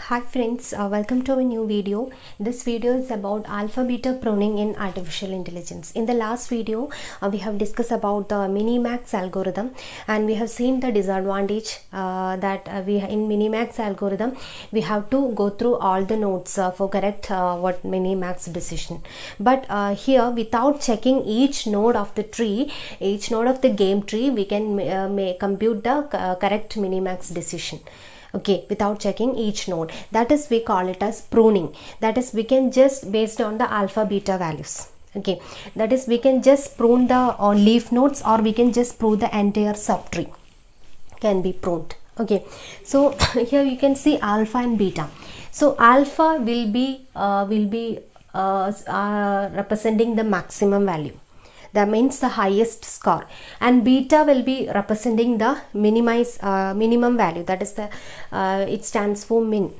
Hi friends, welcome to a new video. This video is about alpha beta pruning in artificial intelligence. In the last video, we have discussed about the Minimax algorithm, and we have seen the disadvantage that we in Minimax algorithm we have to go through all the nodes for correct what Minimax decision. But here, without checking each node of the tree, each node of the game tree, we can compute the correct Minimax decision. Okay, without checking each node. That is, we call it as pruning. That is, we can just based on the alpha beta values. Okay, that is, we can just prune the leaf nodes, or we can just prune the entire subtree can be pruned. Okay, so here you can see alpha and beta. So alpha will be representing the maximum value. That means the highest score, and beta will be representing the minimum value. That is the it stands for min.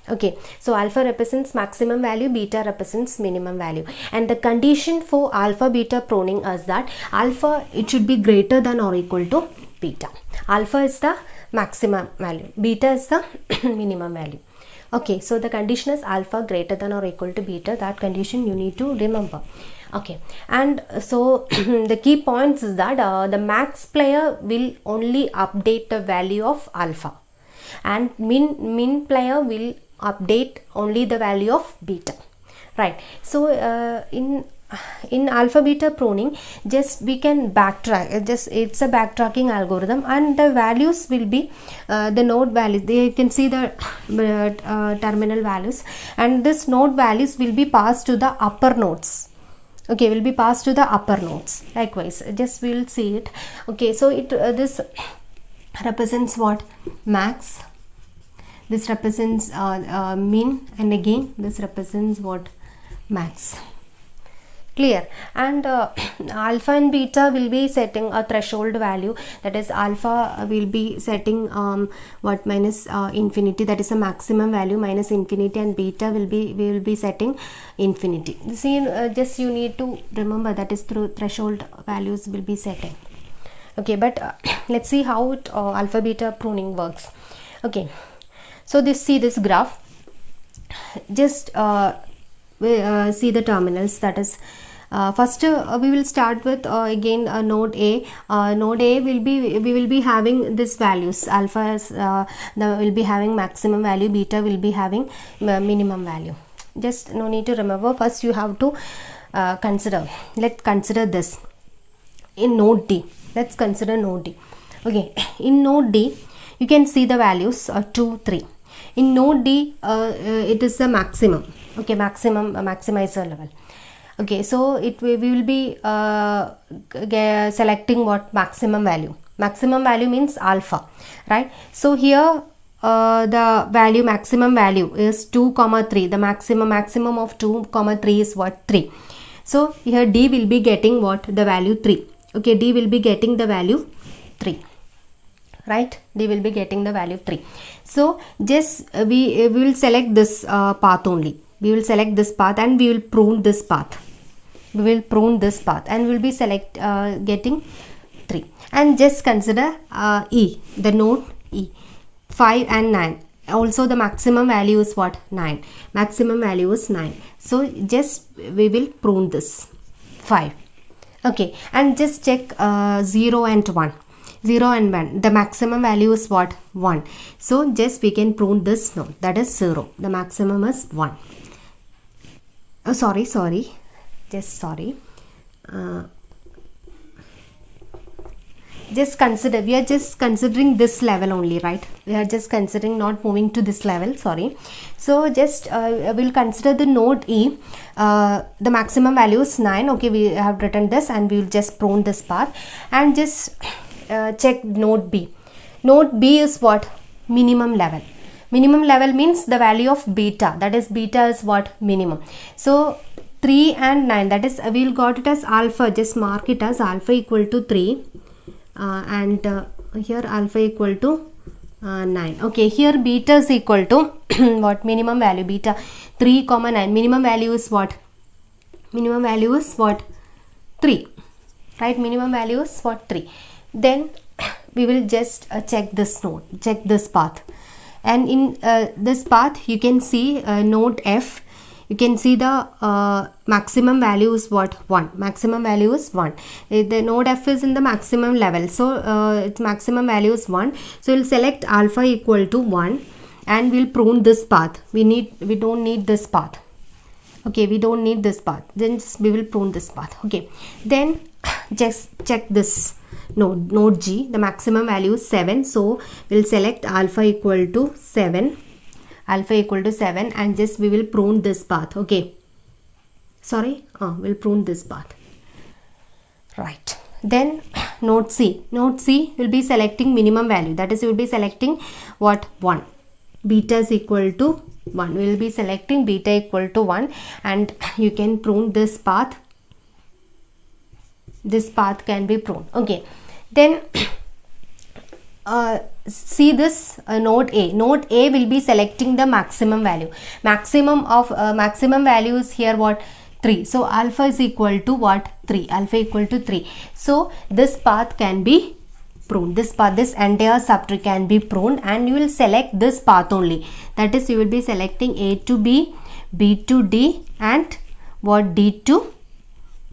Okay, so alpha represents maximum value, beta represents minimum value, and the condition for alpha beta pruning is that alpha, it should be greater than or equal to beta. Alpha is the maximum value, beta is the minimum value. Okay, so the condition is alpha greater than or equal to beta. That condition you need to remember. Okay, and so the key points is that the max player will only update the value of alpha, and min player will update only the value of beta, right? So in alpha beta pruning, just we can backtrack, just it's a backtracking algorithm, and the values will be the node values. You can see the terminal values, and this node values will be passed to the upper nodes. Okay, will be passed to the upper nodes. Likewise, just we will see it. Okay, so it this represents what? Max. This represents min, and again this represents what? Max. Clear? And alpha and beta will be setting a threshold value. That is, alpha will be setting what? Minus infinity. That is a maximum value, minus infinity, and beta will be setting infinity. See, just you need to remember that is through threshold values will be setting. Okay, but let's see how it, alpha beta pruning works. Okay, so see this graph. Just see the terminals. That is, first we will start with again node A. Node A will be having this values. Alpha is will be having maximum value, beta will be having minimum value. Just no need to remember. First you have to consider. Let's consider this in node D. Let's consider node D. Okay, in node D you can see the values 2, 3. In node D it is the maximum. Okay, maximizer level. Okay, so we will be selecting what? Maximum value. Maximum value means alpha, right? So here the value, maximum value is 2, 3. The maximum of 2, 3 is what? 3. So here D will be getting what? The value 3. Okay, D will be getting the value 3. Right, D will be getting the value 3. So just we will select this path only. We will select this path, and we will prune this path. We will prune this path, and we will be getting 3. And just consider E, the node E, 5 and 9. Also the maximum value is what? 9. Maximum value is 9. So just we will prune this 5. Okay, and just check 0 and 1. 0 and 1, the maximum value is what? 1. So just we can prune this node, that is 0. The maximum is 1. Oh, sorry, just sorry. Just consider, we are just considering this level only, right? We are just considering, not moving to this level, sorry. So just we'll consider the node E. The maximum value is 9. Okay, we have written this, and we will just prune this path, and just check node B. Node B is what? Minimum level. Minimum level means the value of beta. That is, beta is what? Minimum. So 3 and 9, that is, we'll got it as alpha. Just mark it as alpha equal to 3, and here alpha equal to 9. Okay, here beta is equal to what? Minimum value, beta 3, 9. Minimum value is what? Minimum value is what? 3. Right, minimum value is what? 3. Then we will just check this node, check this path. and in this path you can see node F. You can see the maximum value is what? 1. Maximum value is 1. The node F is in the maximum level, so its maximum value is 1. So we'll select alpha equal to 1 and we'll prune this path. We don't need this path. Okay, we don't need this path. Then we will prune this path. Okay, then just check this node G. The maximum value is 7. So we'll select alpha equal to 7. Alpha equal to 7 and just we will prune this path. Okay, sorry, we'll prune this path, right? Then node C will be selecting minimum value, that is you will be selecting what? 1. Beta is equal to 1. We will be selecting beta equal to 1 and you can prune this path. This path can be pruned. Okay, then see this node A. Node A will be selecting the maximum value. Maximum value is here what? 3. So alpha is equal to what? 3. Alpha equal to 3. So this path can be pruned. This entire subtree can be pruned and you will select this path only. That is, you will be selecting A to B, B to D and what? D to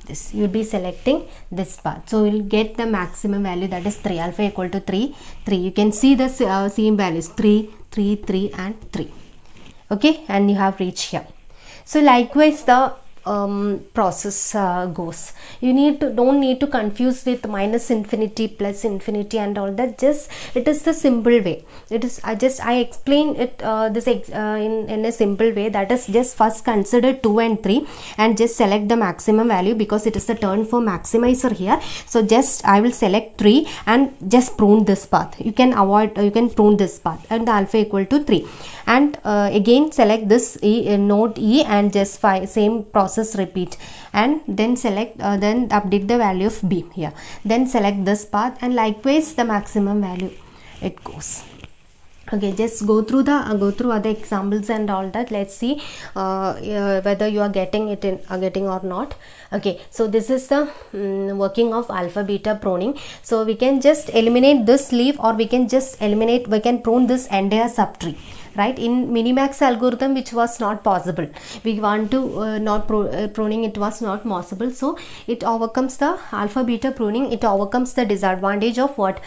this. You will be selecting this path. So we will get the maximum value, that is 3. Alpha equal to 3. You can see the same values 3, 3, 3 and 3. Okay, and you have reached here. So likewise the process goes. You don't need to confuse with minus infinity, plus infinity and all that. Just it is the simple way. It is I explain it in a simple way, that is just first consider 2 and 3 and just select the maximum value because it is the turn for maximizer here. So just I will select 3 and just prune this path. You can prune this path and the alpha equal to 3 and again select this node E and just same process repeat and then select then update the value of B here, then select this path and likewise the maximum value it goes. Okay, just go through other examples and all that. Let's see whether you are getting or not. Okay, so this is the working of alpha beta pruning. So we can just eliminate this leaf or we can prune this entire subtree. Right, in Minimax algorithm which was not possible, we want to pruning, it was not possible, so it overcomes the alpha beta pruning, it overcomes the disadvantage of what?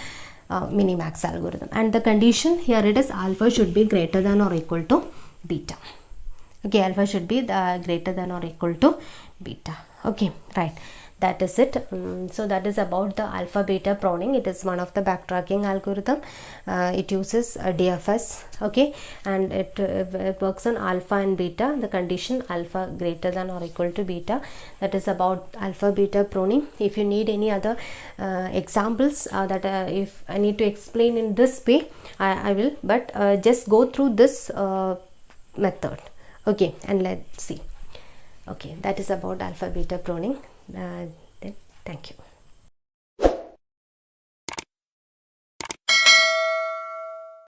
Minimax algorithm. And the condition here, it is alpha should be greater than or equal to beta. Okay, alpha should be greater than or equal to beta. Okay, right, that is it. So that is about the alpha beta pruning. It is one of the backtracking algorithm. It uses DFS. Okay, and it works on alpha and beta. The condition alpha greater than or equal to beta. That is about alpha beta pruning. If you need any other examples that if I need to explain in this way, I will, but just go through this method. Okay, and let's see. Okay, that is about alpha beta pruning. Then thank you.